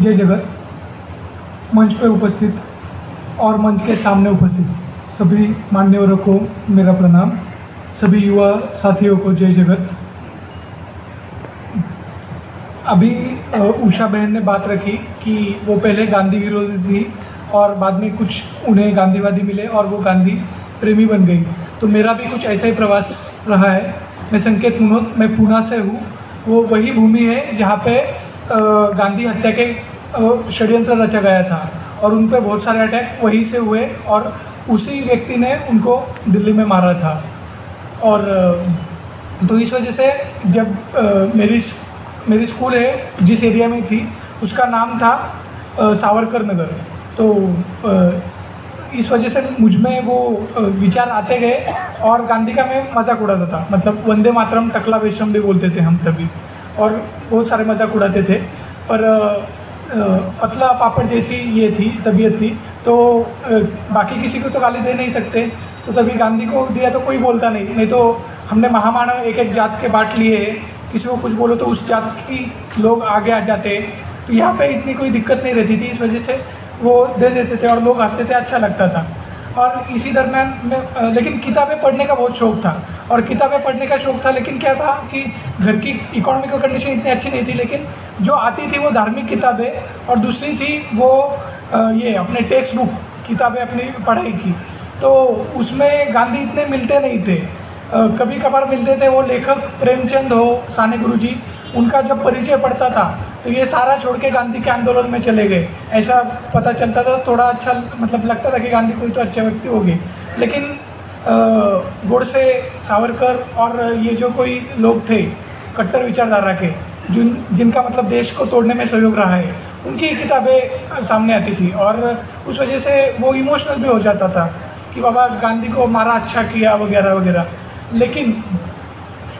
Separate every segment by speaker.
Speaker 1: जय जगत। मंच पे उपस्थित और मंच के सामने उपस्थित सभी मान्यवरों को मेरा प्रणाम। सभी युवा साथियों को जय जगत। अभी उषा बहन ने बात रखी कि वो पहले गांधी विरोधी थी और बाद में कुछ उन्हें गांधीवादी मिले और वो गांधी प्रेमी बन गई। तो मेरा भी कुछ ऐसा ही प्रवास रहा है। मैं संकेत मुनोत, मैं पूना से हूँ। वो वही भूमि है जहाँ पे गांधी हत्या के षड्यंत्र रचा गया था और उन पे बहुत सारे अटैक वहीं से हुए और उसी व्यक्ति ने उनको दिल्ली में मारा था। और तो इस वजह से जब मेरी स्कूल है जिस एरिया में थी उसका नाम था सावरकर नगर। तो इस वजह से मुझ में वो विचार आते गए और गांधी का मैं मजाक उड़ाता था। मतलब वंदे मातरम टकला बेशम भी बोलते थे हम तभी और बहुत सारे मजाक उड़ाते थे। पर पतला पापड़ जैसी ये थी तबीयत थी तो बाकी किसी को तो गाली दे नहीं सकते। तो तभी गांधी को दिया तो कोई बोलता नहीं तो हमने महामानव एक एक जात के बांट लिए हैं। किसी को कुछ बोलो तो उस जात की लोग आगे आ जाते। तो यहाँ पे इतनी कोई दिक्कत नहीं रहती थी, इस वजह से वो दे देते थे और लोग हंसते थे, अच्छा लगता था। और इसी दरम्यान में लेकिन किताबें पढ़ने का बहुत शौक़ था और किताबें पढ़ने का शौक़ था। लेकिन क्या था कि घर की इकोनॉमिकल कंडीशन इतनी अच्छी नहीं थी, लेकिन जो आती थी वो धार्मिक किताबें और दूसरी थी वो ये अपने टेक्स्ट बुक किताबें अपनी पढ़ाई की। तो उसमें गांधी इतने मिलते नहीं थे, कभी कभार मिलते थे। वो लेखक प्रेमचंद हो, साने गुरुजी, उनका जब परिचय पड़ता था तो ये सारा छोड़ के गांधी के आंदोलन में चले गए, ऐसा पता चलता था। थोड़ा अच्छा मतलब लगता था कि गांधी कोई तो अच्छे व्यक्ति होंगे। लेकिन गोडसे, सावरकर और ये जो कोई लोग थे कट्टर विचारधारा के जिनका मतलब देश को तोड़ने में सहयोग रहा है, उनकी किताबें सामने आती थी और उस वजह से वो इमोशनल भी हो जाता था कि बाबा गांधी को मारा, अच्छा किया वगैरह वगैरह। लेकिन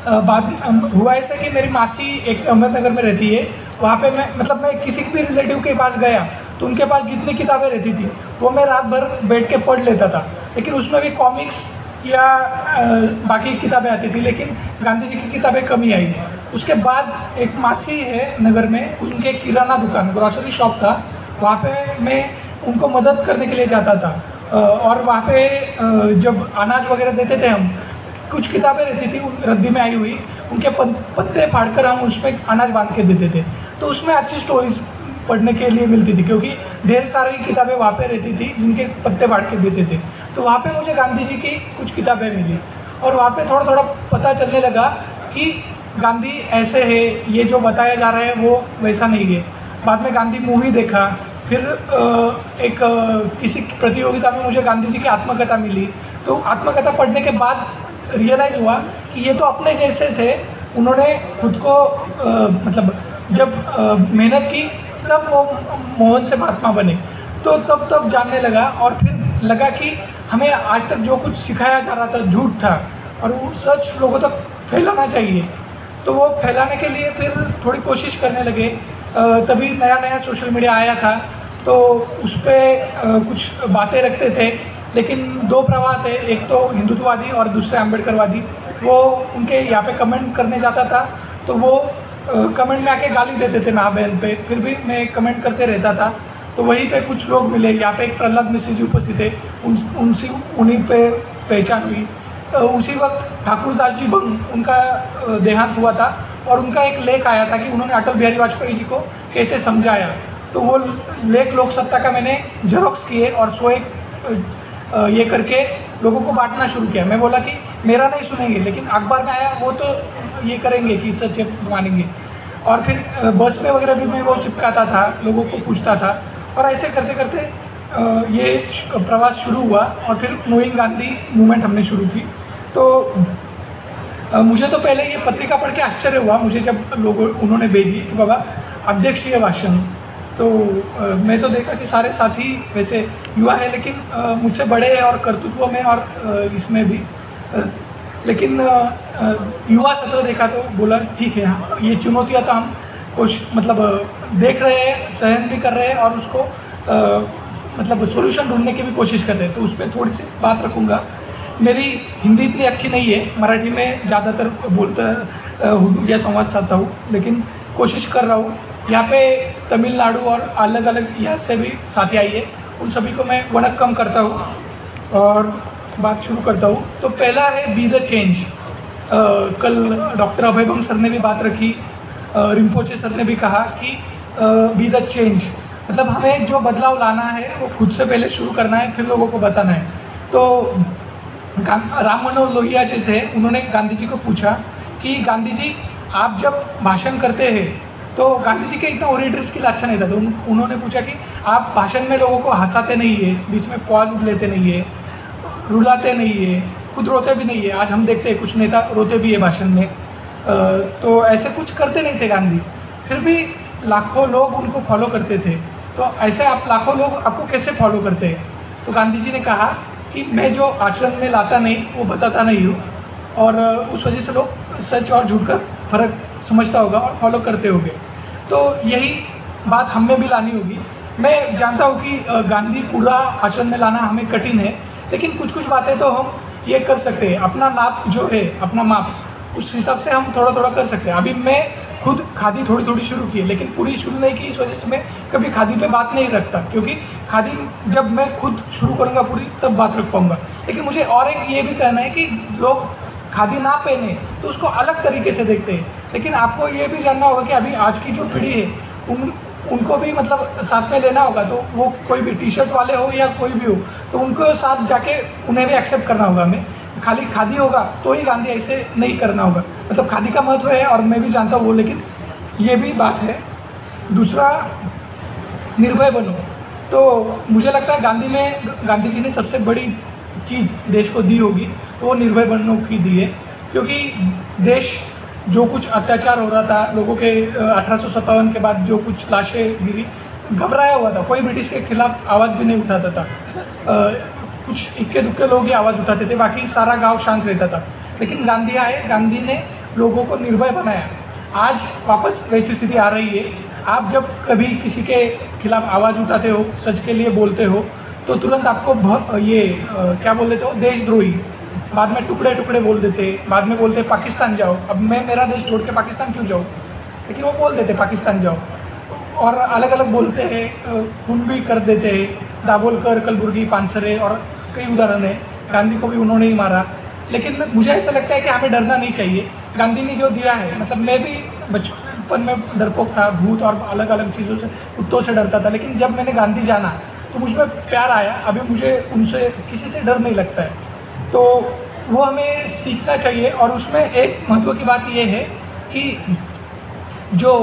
Speaker 1: बाद हुआ ऐसा कि मेरी मासी एक अहमदनगर में रहती है। वहाँ पे मैं किसी भी रिलेटिव के पास गया तो उनके पास जितनी किताबें रहती थी वो मैं रात भर बैठ के पढ़ लेता था। लेकिन उसमें भी कॉमिक्स या बाकी किताबें आती थी, लेकिन गांधी जी की किताबें कम ही आई। उसके बाद एक मासी है नगर में, उनके किराना दुकान ग्रॉसरी शॉप था, वहाँ पे मैं उनको मदद करने के लिए जाता था। और वहाँ पे जब अनाज वगैरह देते थे हम, कुछ किताबें रहती थी रद्दी में आई हुई, उनके पत्ते फाड़कर हम उसमें अनाज बांध के देते थे। तो उसमें अच्छी स्टोरीज पढ़ने के लिए मिलती थी क्योंकि ढेर सारी किताबें वहाँ पे रहती थी जिनके पत्ते फाड़ के देते थे। तो वहाँ पे मुझे गांधी जी की कुछ किताबें मिली और वहाँ पे थोड़ा थोड़ा पता चलने लगा कि गांधी ऐसे है, ये जो बताया जा रहा है वो वैसा नहीं है। बाद में गांधी मूवी देखा, फिर किसी प्रतियोगिता में मुझे गांधी जी की आत्मकथा मिली। तो आत्मकथा पढ़ने के बाद रियलाइज़ हुआ कि ये तो अपने जैसे थे, उन्होंने खुद को मतलब जब मेहनत की तब वो मोहन से महात्मा बने। तो तब जानने लगा और फिर लगा कि हमें आज तक जो कुछ सिखाया जा रहा था झूठ था और वो सच लोगों तक फैलाना चाहिए। तो वो फैलाने के लिए फिर थोड़ी कोशिश करने लगे। तभी नया सोशल मीडिया आया था तो उस पर कुछ बातें रखते थे। लेकिन दो प्रवाह थे, एक तो हिंदुत्ववादी और दूसरे अम्बेडकरवादी। वो उनके यहाँ पे कमेंट करने जाता था तो वो कमेंट में आके गाली देते थे महाबहन पे, फिर भी मैं कमेंट करते रहता था। तो वहीं पे कुछ लोग मिले, यहाँ पे एक प्रहलाद मिश्र जी उपस्थित थे, उन्हीं पे पहचान हुई। उसी वक्त ठाकुरदास जी बंग, उनका देहांत हुआ था और उनका एक लेख आया था कि उन्होंने अटल बिहारी वाजपेयी जी को कैसे समझाया। तो वो लेख लोक सत्ता का मैंने जेरोक्स किए और 101 ये करके लोगों को बांटना शुरू किया। मैं बोला कि मेरा नहीं सुनेंगे, लेकिन अखबार में आया वो तो ये करेंगे कि सच मानेंगे। और फिर बस में वगैरह भी मैं वो चिपकाता था, लोगों को पूछता था और ऐसे करते करते ये प्रवास शुरू हुआ और फिर नोइंग गांधी मूवमेंट हमने शुरू की। तो मुझे तो पहले ये पत्रिका पढ़ के आश्चर्य हुआ मुझे जब उन्होंने भेजी कि बाबा अध्यक्षीय भाषण। तो मैं तो देखा कि सारे साथी वैसे युवा है, लेकिन मुझसे बड़े हैं और कर्तृत्व में और इसमें भी। लेकिन युवा सत्र देखा तो बोला ठीक है, हाँ ये चुनौतियाँ तो हम देख रहे हैं, सहन भी कर रहे हैं और उसको सोल्यूशन ढूंढने की भी कोशिश कर रहे हैं। तो उस पर थोड़ी सी बात रखूँगा। मेरी हिंदी इतनी अच्छी नहीं है, मराठी में ज़्यादातर बोलता हूँ या संवाद साधता हूँ, लेकिन कोशिश कर रहा हूँ। यहाँ पे तमिलनाडु और अलग अलग यहाँ से भी साथी आई है, उन सभी को मैं वनक्कम करता हूँ और बात शुरू करता हूँ। तो पहला है बी द चेंज। कल डॉक्टर अभयभंग सर ने भी बात रखी, रिम्पोचे सर ने भी कहा कि बी द चेंज, मतलब हमें जो बदलाव लाना है वो खुद से पहले शुरू करना है, फिर लोगों को बताना है। तो राम मनोहर लोहिया जी थे, उन्होंने गांधी जी को पूछा कि गांधी जी आप जब भाषण करते हैं तो गांधी जी के इतना ओरेटरी स्किल अच्छा नहीं था, तो उन्होंने पूछा कि आप भाषण में लोगों को हंसाते नहीं है, बीच में पॉज लेते नहीं है, रुलाते नहीं है, खुद रोते भी नहीं है। आज हम देखते हैं कुछ नेता रोते भी है भाषण में, तो ऐसे कुछ करते नहीं थे गांधी, फिर भी लाखों लोग उनको फॉलो करते थे। तो ऐसे आप लाखों लोग आपको कैसे फॉलो करते हैं? तो गांधी जी ने कहा कि मैं जो आचरण में लाता नहीं वो बताता नहीं हूँ, और उस वजह से लोग सच और झूठ का फर्क समझता होगा और फॉलो करते होंगे। तो यही बात हम में भी लानी होगी। मैं जानता हूँ कि गांधी पूरा आचरण में लाना हमें कठिन है, लेकिन कुछ कुछ बातें तो हम ये कर सकते हैं। अपना नाप जो है, अपना माप, उस हिसाब से हम थोड़ा थोड़ा कर सकते हैं। अभी मैं खुद खादी थोड़ी थोड़ी शुरू की है, लेकिन पूरी शुरू नहीं की, इस वजह से मैं कभी खादी पे बात नहीं रखता, क्योंकि खादी जब मैं खुद शुरू करूँगा पूरी तब बात रख पाऊँगा। लेकिन मुझे और एक ये भी कहना है कि लोग खादी ना पहने तो उसको अलग तरीके से देखते हैं, लेकिन आपको ये भी जानना होगा कि अभी आज की जो पीढ़ी है उनको भी मतलब साथ में लेना होगा। तो वो कोई भी टी शर्ट वाले हो या कोई भी हो, तो उनको साथ जाके उन्हें भी एक्सेप्ट करना होगा। हमें खाली खादी होगा तो ही गांधी ऐसे नहीं करना होगा, मतलब खादी का महत्व है और मैं भी जानता हूँ वो, लेकिन ये भी बात है। दूसरा, निर्भय बनो। तो मुझे लगता है गांधी जी ने सबसे बड़ी चीज़ देश को दी होगी तो वो निर्भय बनने की दी है, क्योंकि देश जो कुछ अत्याचार हो रहा था लोगों के 1857 के बाद जो कुछ लाशें गिरी, घबराया हुआ था, कोई ब्रिटिश के खिलाफ आवाज़ भी नहीं उठाता था। कुछ इक्के दुक्के लोग ही आवाज़ उठाते थे, बाकी सारा गांव शांत रहता था। लेकिन गांधी आए, गांधी ने लोगों को निर्भय बनाया। आज वापस वैसी स्थिति आ रही है। आप जब कभी किसी के खिलाफ आवाज़ उठाते हो, सच के लिए बोलते हो, तो तुरंत आपको क्या बोल देते हो, देशद्रोही, बाद में टुकड़े टुकड़े बोल देते, बाद में बोलते पाकिस्तान जाओ। अब मैं मेरा देश छोड़ के पाकिस्तान क्यों जाऊँ, लेकिन वो बोल देते पाकिस्तान जाओ, और अलग अलग बोलते हैं, खून भी कर देते हैं। दाभोलकर, कलबुर्गी, पानसरे और कई उदाहरण है। गांधी को भी उन्होंने ही मारा। लेकिन मुझे ऐसा लगता है कि हमें डरना नहीं चाहिए। गांधी ने जो दिया है, मतलब मैं भी बचपन में डरपोक था, भूत और अलग अलग चीज़ों से, कुत्तों से डरता था, लेकिन जब मैंने गांधी जाना तो मुझ में प्यार आया। अभी मुझे उनसे किसी से डर नहीं लगता है। तो वो हमें सीखना चाहिए। और उसमें एक महत्व की बात ये है कि जो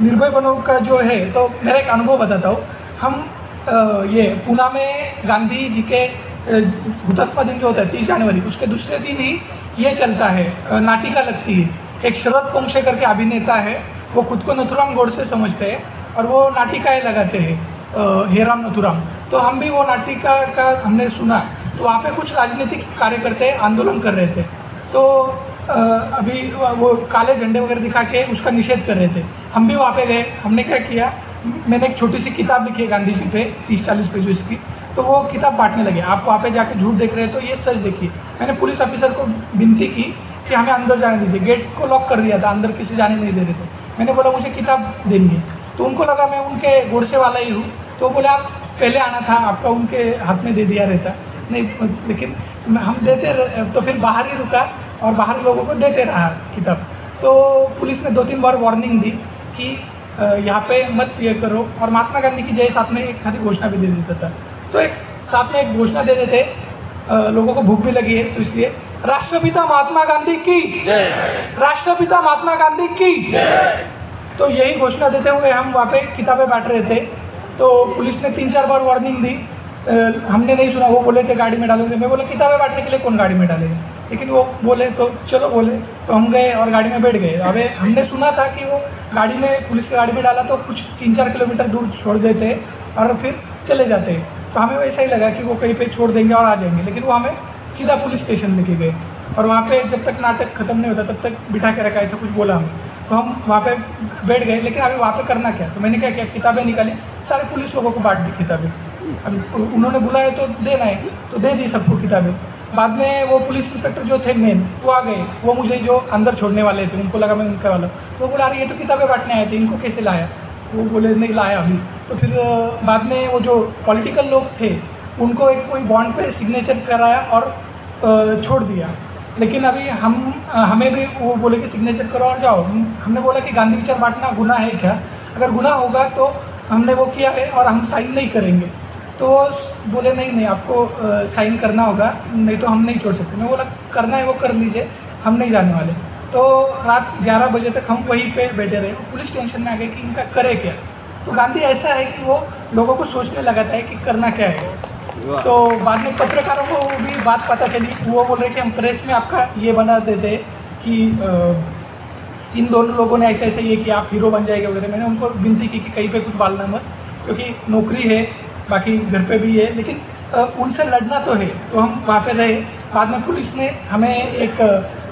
Speaker 1: निर्भय बनो का जो है, तो मेरा एक अनुभव बताता हूँ। हम ये पूना में गांधी जी के हुतात्मा दिन जो होता है 30 जनवरी, उसके दूसरे दिन ही ये चलता है, नाटिका लगती है। एक शरद पोंक्षे करके अभिनेता है, वो खुद को नथुराम गोडसे समझते हैं और वो नाटिकाएँ लगाते हैं, हे राम नथुराम। तो हम भी वो नाटिका का हमने सुना, तो वहाँ पे कुछ राजनीतिक कार्यकर्ता आंदोलन कर रहे थे। तो अभी वो काले झंडे वगैरह दिखा के उसका निषेध कर रहे थे। हम भी वहाँ पे गए। हमने क्या किया, मैंने एक छोटी सी किताब लिखी है गांधी जी पे, 30-40 पेजेस की, तो वो किताब बांटने लगे। आप वहाँ पे जाके झूठ देख रहे हैं तो ये सच देखिए। मैंने पुलिस ऑफिसर को विनती की कि हमें अंदर जाने दीजिए, गेट को लॉक कर दिया था, अंदर किसी जाने नहीं दे रहे थे। मैंने बोला मुझे किताब देनी है, तो उनको लगा मैं उनके गोडसे वाला ही हूँ, तो बोले आप पहले आना था, आपका उनके हाथ में दे दिया रहता नहीं, लेकिन हम देते तो फिर बाहर ही रुका और बाहर लोगों को देते रहा किताब। तो पुलिस ने 2-3 बार वार्निंग दी कि यहाँ पे मत ये करो, और महात्मा गांधी की जय साथ में एक खाली घोषणा भी दे देता था। तो एक साथ में एक घोषणा दे देते, लोगों को भूख भी लगी है तो इसलिए, राष्ट्रपिता महात्मा गांधी की, राष्ट्रपिता महात्मा गांधी की। तो यही घोषणा देते हुए हम वहाँ पे किताबें बांट रहे थे। तो पुलिस ने 3-4 बार वार्निंग दी, हमने नहीं सुना। वो बोले थे गाड़ी में डालोगे, मैं बोला किताबें बांटने के लिए कौन गाड़ी में डालेगा, लेकिन वो बोले तो चलो बोले, तो हम गए और गाड़ी में बैठ गए। अबे हमने सुना था कि वो गाड़ी में, पुलिस की गाड़ी में डाला तो कुछ 3-4 किलोमीटर दूर छोड़ देते और फिर चले जाते हैं। तो हमें वैसा ही लगा कि वो कहीं पे छोड़ देंगे और आ जाएंगे, लेकिन वो हमें सीधा पुलिस स्टेशन लेके गए और वहाँ पे जब तक नाटक खत्म नहीं होता तब तक बिठा के रखा, ऐसा कुछ बोला हमें। तो हम वहाँ पे बैठ गए, लेकिन अभी वहाँ पे करना क्या, तो मैंने क्या किया, किताबें निकाली, सारे पुलिस लोगों को बांट दी किताबें। अब उन्होंने बुलाया तो देना है, तो दे दी सबको किताबें। बाद में वो पुलिस इंस्पेक्टर जो थे मेन वो आ गए, वो मुझे जो अंदर छोड़ने वाले थे उनको लगा मैं उनके वाला, तो वो बोला अरे ये तो किताबें बांटने आए थे, इनको कैसे लाया? वो बोले नहीं लाया अभी। तो फिर बाद में वो जो पॉलिटिकल लोग थे उनको एक कोई बॉन्ड पे सिग्नेचर कराया और छोड़ दिया। लेकिन अभी हमें भी वो बोले कि सिग्नेचर करो और जाओ। हमने बोला कि गांधी विचार बांटना गुनाह है क्या? अगर गुनाह होगा तो हमने वो किया है और हम साइन नहीं करेंगे। तो बोले नहीं आपको साइन करना होगा, नहीं तो हम नहीं छोड़ सकते। मैं बोला करना है वो कर लीजिए, हम नहीं जाने वाले। तो रात 11 बजे तक हम वहीं पे बैठे रहे। पुलिस टेंशन में आ गई कि इनका करे क्या। तो गांधी ऐसा है कि वो लोगों को सोचने लगाता है कि करना क्या है। तो बाद में पत्रकारों को भी बात पता चली, वो बोल रहे कि हम प्रेस में आपका ये बना देते कि इन दोनों लोगों ने ऐसे ऐसे ये किया, आप हीरो बन जाएंगे वगैरह। मैंने उनको विनती की कि कहीं पे कुछ बालना मत, क्योंकि नौकरी है, बाकी घर पे भी है, लेकिन उनसे लड़ना तो है। तो हम वहाँ पे रहे। बाद में पुलिस ने हमें एक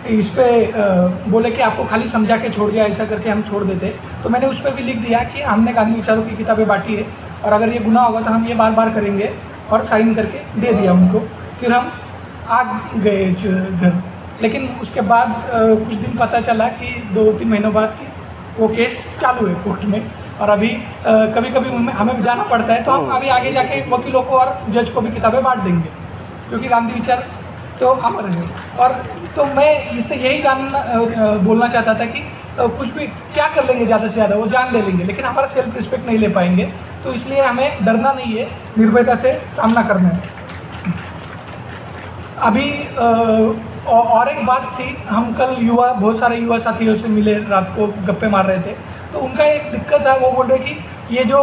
Speaker 1: इस पर बोले कि आपको खाली समझा के छोड़ दिया, ऐसा करके हम छोड़ देते। तो मैंने उस पर भी लिख दिया कि हमने गांधी विचारों की किताबें बांटी है और अगर ये गुनाह होगा तो हम ये बार बार करेंगे, और साइन करके दे दिया उनको। फिर हम आ गए घर। लेकिन उसके बाद कुछ दिन पता चला कि 2-3 महीनों बाद कि वो केस चालू है कोर्ट में, और अभी कभी कभी हमें जाना पड़ता है। तो हम अभी आगे जाके वकीलों को और जज को भी किताबें बांट देंगे, क्योंकि गांधी विचार तो अमर है। और तो मैं इससे यही बोलना चाहता था कि कुछ भी क्या कर लेंगे ज़्यादा से ज़्यादा, वो जान ले लेंगे, लेकिन हमारा सेल्फ रिस्पेक्ट नहीं ले पाएंगे। तो इसलिए हमें डरना नहीं है, निर्भयता से सामना करना है। अभी और एक बात थी, हम कल बहुत सारे युवा साथियों से मिले, रात को गप्पे मार रहे थे। तो उनका एक दिक्कत है, वो बोल रहे कि ये जो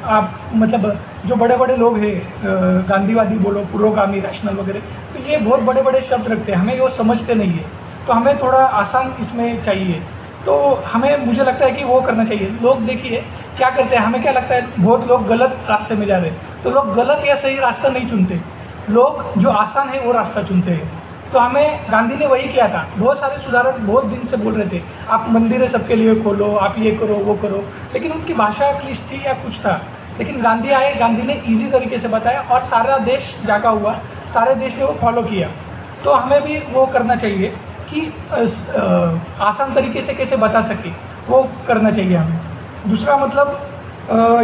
Speaker 1: आप मतलब जो बड़े बड़े लोग हैं, गांधीवादी बोलो, पुरोगामी, रैशनल वगैरह, तो ये बहुत बड़े बड़े शब्द रखते हैं, हमें वो समझते नहीं है। तो हमें थोड़ा आसान इसमें चाहिए। तो मुझे लगता है कि वो करना चाहिए। लोग देखिए क्या करते हैं, हमें क्या लगता है बहुत लोग गलत रास्ते में जा रहे हैं, तो लोग गलत या सही रास्ता नहीं चुनते, लोग जो आसान है वो रास्ता चुनते हैं। तो हमें गांधी ने वही किया था। बहुत सारे सुधारक बहुत दिन से बोल रहे थे आप मंदिरें सबके लिए खोलो, आप ये करो वो करो, लेकिन उनकी भाषा क्लिष्ट थी या कुछ था। लेकिन गांधी आए, गांधी ने ईजी तरीके से बताया और सारा देश जागा हुआ, सारे देश ने वो फॉलो किया। तो हमें भी वो करना चाहिए कि आसान तरीके से कैसे बता सके, वो करना चाहिए हमें। दूसरा मतलब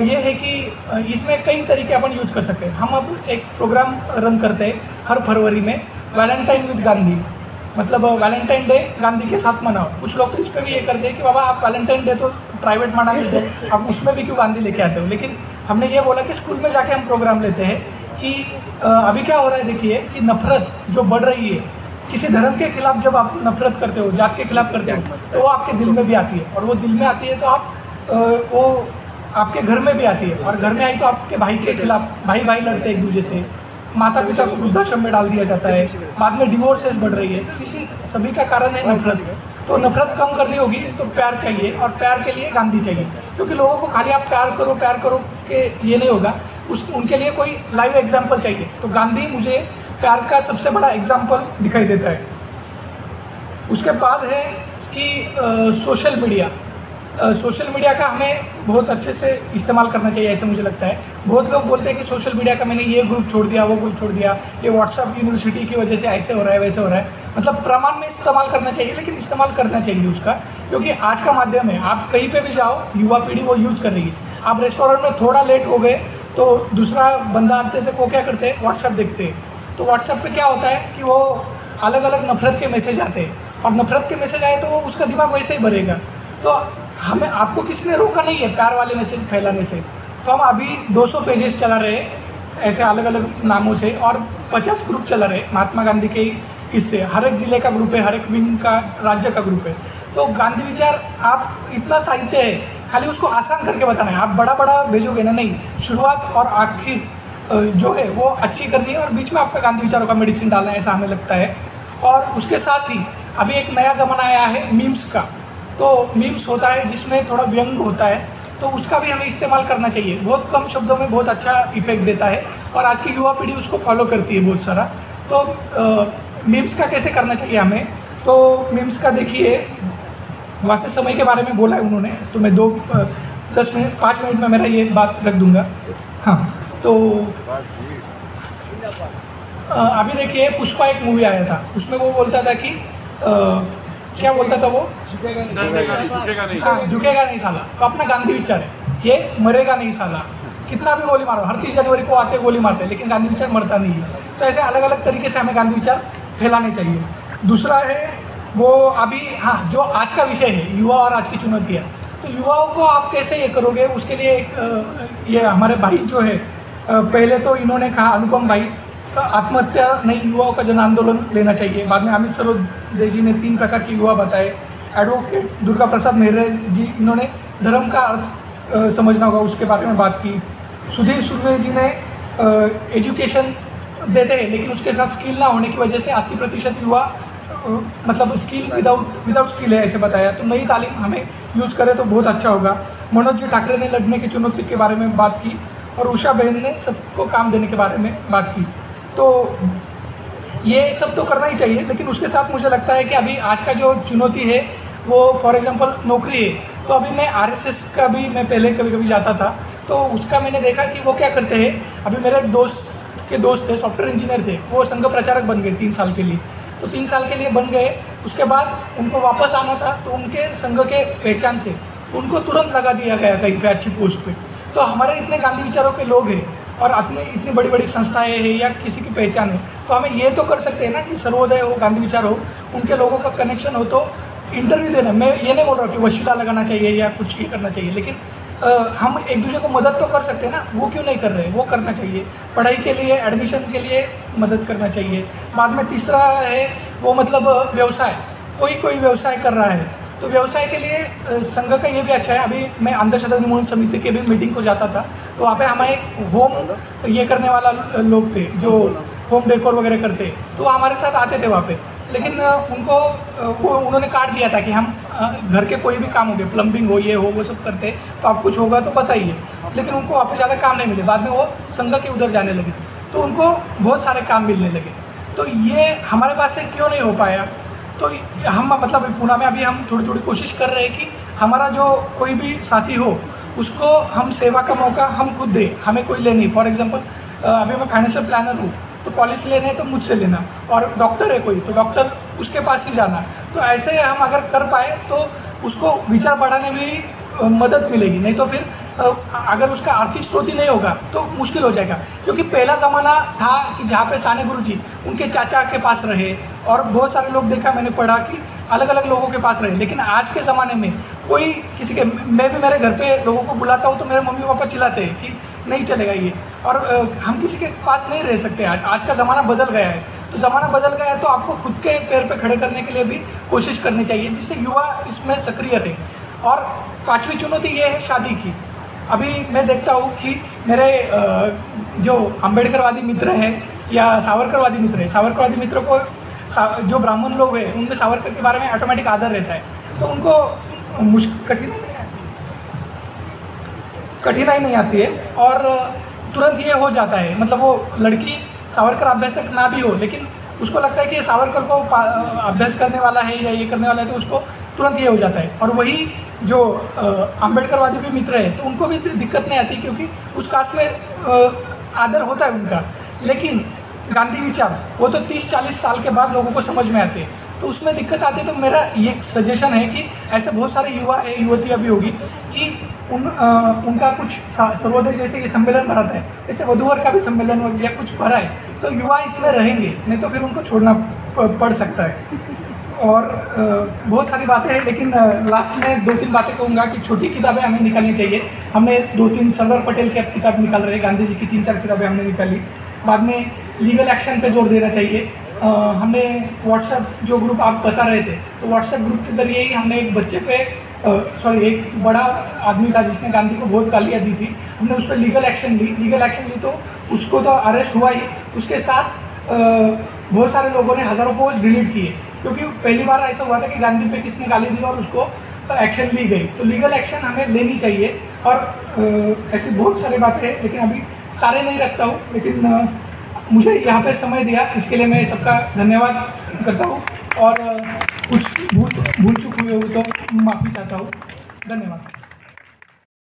Speaker 1: ये है कि इसमें कई तरीके अपन यूज कर सकते हैं। हम अब एक प्रोग्राम रन करते हैं हर फरवरी में, वैलेंटाइन विद गांधी, मतलब वैलेंटाइन डे गांधी के साथ मनाओ। कुछ लोग तो इस पर भी ये करते हैं कि बाबा आप वैलेंटाइन डे तो प्राइवेट मना लेते हो, आप उसमें भी क्यों गांधी लेके आते हो। लेकिन हमने ये बोला कि स्कूल में जाके हम प्रोग्राम लेते हैं कि अभी क्या हो रहा है, देखिए कि नफरत जो बढ़ रही है, किसी धर्म के खिलाफ जब आप नफरत करते हो, जात के खिलाफ करते हो, तो वो आपके दिल में भी आती है, और वो दिल में आती है तो आप वो आपके घर में भी आती है, और घर में आई तो आपके भाई के खिलाफ भाई लड़ते हैं एक दूसरे से, माता पिता को वृद्धाश्रम में डाल दिया जाता है, बाद में डिवोर्सेस बढ़ रही है। तो इसी सभी का कारण है नफरत। तो नफरत कम करनी होगी तो प्यार चाहिए, और प्यार के लिए गांधी चाहिए, क्योंकि लोगों को खाली आप प्यार करो के ये नहीं होगा, उनके लिए कोई लाइव एग्जाम्पल चाहिए। तो गांधी मुझे प्यार का सबसे बड़ा एग्जाम्पल दिखाई देता है। उसके बाद है कि सोशल मीडिया का हमें बहुत अच्छे से इस्तेमाल करना चाहिए, ऐसे मुझे लगता है। बहुत लोग बोलते हैं कि सोशल मीडिया का मैंने ये ग्रुप छोड़ दिया, वो ग्रुप छोड़ दिया, ये व्हाट्सएप यूनिवर्सिटी की वजह से ऐसे हो रहा है वैसे हो रहा है। मतलब प्रमाण में इस्तेमाल करना चाहिए, लेकिन इस्तेमाल करना चाहिए उसका, क्योंकि आज का माध्यम है। आप कहीं पे भी जाओ, युवा पीढ़ी वो यूज़ कर रही है। आप रेस्टोरेंट में थोड़ा लेट हो गए तो दूसरा बंदा आते थे, वो क्या करते हैं, व्हाट्सएप देखते हैं। तो व्हाट्सएप पे क्या होता है कि वो अलग अलग नफरत के मैसेज आते हैं, और नफरत के मैसेज आए तो वो उसका दिमाग वैसे ही भरेगा। तो आपको किसी ने रोका नहीं है प्यार वाले मैसेज फैलाने से। तो हम अभी 200 पेजेस चला रहे हैं ऐसे अलग अलग नामों से, और 50 ग्रुप चला रहे महात्मा गांधी के इससे। हर एक जिले का ग्रुप है, हर एक विंग का, राज्य का ग्रुप है। तो गांधी विचार आप इतना साहित्य है, खाली उसको आसान करके बताना है। आप बड़ा भेजोगे ना, नहीं, शुरुआत और आखिर जो है वो अच्छी करनी है, और बीच में आपका गांधी विचारों का मेडिसिन डालना है, ऐसा हमें लगता है। और उसके साथ ही अभी एक नया ज़माना आया है मीम्स का। तो मीम्स होता है जिसमें थोड़ा व्यंग होता है, तो उसका भी हमें इस्तेमाल करना चाहिए। बहुत कम शब्दों में बहुत अच्छा इफेक्ट देता है, और आज की युवा पीढ़ी उसको फॉलो करती है बहुत सारा। तो मीम्स का कैसे करना चाहिए हमें, तो मीम्स का देखिए, वहाँ से समय के बारे में बोला है उन्होंने, तो मैं 5 मिनट में मेरा ये बात रख दूँगा। हाँ, तो अभी देखिए पुष्पा एक मूवी आया था, उसमें वो बोलता था कि क्या बोलता था वो, हाँ, झुकेगा नहीं साला। तो अपना गांधी विचार है, ये मरेगा नहीं साला, कितना भी गोली मारो, हर 30 जनवरी को आते गोली मारते हैं, लेकिन गांधी विचार मरता नहीं है। तो ऐसे अलग अलग तरीके से हमें गांधी विचार फैलाने चाहिए। दूसरा है वो अभी, हाँ, जो आज का विषय है युवा और आज की चुनौतियाँ, तो युवाओं को आप कैसे ये करोगे, उसके लिए एक ये हमारे भाई जो है, पहले तो इन्होंने कहा अनुपम भाई, आत्महत्या नहीं, युवाओं का जन आंदोलन लेना चाहिए। बाद में अमित सरोदे जी ने 3 प्रकार के युवा बताए। एडवोकेट दुर्गा प्रसाद मेहरे जी, इन्होंने धर्म का अर्थ समझना होगा, उसके बारे में बात की। सुधीर सुरवे जी ने एजुकेशन देते हैं, लेकिन उसके साथ स्किल ना होने की वजह से 80% युवा मतलब स्किल विदाउट स्किल है, ऐसे बताया। तो नई तालीम हमें यूज़ करें तो बहुत अच्छा होगा। मनोज जी ठाकरे ने लड़ने की चुनौती के बारे में बात की, और उषा बहन ने सबको काम देने के बारे में बात की। तो ये सब तो करना ही चाहिए, लेकिन उसके साथ मुझे लगता है कि अभी आज का जो चुनौती है वो फॉर एग्जांपल नौकरी है। तो अभी मैं आरएसएस का भी मैं पहले कभी कभी जाता था, तो उसका मैंने देखा कि वो क्या करते हैं। अभी मेरे दोस्त थे, सॉफ्टवेयर इंजीनियर थे, वो संघ प्रचारक बन गए 3 साल के लिए। तो 3 साल के लिए बन गए, उसके बाद उनको वापस आना था, तो उनके संघ के पहचान से उनको तुरंत लगा दिया गया कहीं पे अच्छी पोस्ट पे। तो हमारे इतने गांधी विचारों के लोग हैं और अपने इतनी बड़ी बड़ी संस्थाएं हैं या किसी की पहचान है, तो हमें ये तो कर सकते हैं ना कि सर्वोदय हो, गांधी विचार हो, उनके लोगों का कनेक्शन हो, तो इंटरव्यू देना। मैं ये नहीं बोल रहा कि वशीला लगाना चाहिए या कुछ ये करना चाहिए, लेकिन हम एक दूसरे को मदद तो कर सकते हैं ना, वो क्यों नहीं कर रहे, वो करना चाहिए। पढ़ाई के लिए, एडमिशन के लिए मदद करना चाहिए। बाद में तीसरा है वो मतलब व्यवसाय, कोई व्यवसाय कर रहा है तो व्यवसाय के लिए संघ का ये भी अच्छा है। अभी मैं अंधश्रद्धा निर्मूलन समिति के भी मीटिंग को जाता था, तो वहाँ पे हमारे होम ये करने वाला लोग थे जो होम डेकोर वगैरह करते, तो वो हमारे साथ आते थे वहाँ पे। लेकिन उनको उन्होंने काट दिया था कि हम घर के कोई भी काम हो गए, प्लम्बिंग हो, ये हो, वो सब करते, तो आप कुछ होगा तो बताइए। लेकिन उनको वहाँ पे ज़्यादा काम नहीं मिले, बाद में वो संघ के उधर जाने लगे, तो उनको बहुत सारे काम मिलने लगे। तो ये हमारे पास से क्यों नहीं हो पाया? तो हम मतलब पुणे में अभी हम थोड़ी कोशिश कर रहे हैं कि हमारा जो कोई भी साथी हो उसको हम सेवा का मौका हम खुद दें, हमें कोई ले नहीं। फॉर एग्जांपल अभी मैं फाइनेंशियल प्लानर हूँ, तो पॉलिसी लेने है तो मुझसे लेना, और डॉक्टर है कोई तो डॉक्टर उसके पास ही जाना। तो ऐसे हम अगर कर पाए तो उसको विचार बढ़ाने में भी मदद मिलेगी। नहीं तो फिर अगर उसका आर्थिक स्रोत ही नहीं होगा तो मुश्किल हो जाएगा। क्योंकि पहला ज़माना था कि जहाँ पे साने गुरुजी उनके चाचा के पास रहे, और बहुत सारे लोग देखा मैंने पढ़ा कि अलग अलग लोगों के पास रहे। लेकिन आज के ज़माने में कोई किसी के, मैं भी मेरे घर पे लोगों को बुलाता हूँ तो मेरे मम्मी पापा चिल्लाते हैं कि नहीं चलेगा ये, और हम किसी के पास नहीं रह सकते। आज का ज़माना बदल गया है। तो ज़माना बदल गया है तो आपको खुद के पैर पे खड़े करने के लिए भी कोशिश करनी चाहिए, जिससे युवा इसमें सक्रिय रहे। और 5वीं चुनौती ये है शादी की। अभी मैं देखता हूँ कि मेरे जो अम्बेडकरवादी मित्र हैं या सावरकरवादी मित्र हैं, सावरकरवादी मित्रों को जो ब्राह्मण लोग हैं उनमें सावरकर के बारे में ऑटोमेटिक आदर रहता है, तो उनको कठिनाई नहीं आती है और तुरंत ये हो जाता है। मतलब वो लड़की सावरकर अभ्यासक ना भी हो, लेकिन उसको लगता है कि ये सावरकर को अभ्यास करने वाला है या ये करने वाला है, तो उसको तुरंत ये हो जाता है। और वही जो अम्बेडकरवादी भी मित्र है तो उनको भी दिक्कत नहीं आती, क्योंकि उस कास्ट में आदर होता है उनका। लेकिन गांधी विचार वो तो 30-40 साल के बाद लोगों को समझ में आते हैं, तो उसमें दिक्कत आती है। तो मेरा ये सजेशन है कि ऐसे बहुत सारे युवा युवतियाँ भी होगी कि उनका कुछ सर्वोदय जैसे ये सम्मेलन भराता है, जैसे वधूवर का भी सम्मेलन या कुछ भरा है, तो युवा इसमें रहेंगे, नहीं तो फिर उनको छोड़ना पड़ सकता है। और बहुत सारी बातें हैं, लेकिन लास्ट में 2-3 बातें कहूँगा कि छोटी किताबें हमें निकालनी चाहिए। हमने 2-3 सरदार पटेल की किताब निकाल रहे हैं, गांधी जी की 3-4 किताबें हमने निकाली। बाद में लीगल एक्शन पे जोर देना चाहिए। हमने व्हाट्सएप जो ग्रुप आप बता रहे थे, तो व्हाट्सएप ग्रुप के ज़रिए ही हमने एक बच्चे पे एक बड़ा आदमी था जिसने गांधी को बहुत गालियाँ दी थी, हमने उस पर लीगल एक्शन ली तो उसको तो अरेस्ट हुआ ही, उसके साथ बहुत सारे लोगों ने हज़ारों पोस्ट डिलीट किए, क्योंकि पहली बार ऐसा हुआ था कि गांधी पे किसने गाली दी और उसको एक्शन ली गई। तो लीगल एक्शन हमें लेनी चाहिए। और ऐसी बहुत सारी बातें हैं, लेकिन अभी सारे नहीं रखता हूँ, लेकिन मुझे यहाँ पे समय दिया इसके लिए मैं सबका धन्यवाद करता हूँ। और कुछ भूल चूक हुई हो तो माफ़ी चाहता हूँ। धन्यवाद।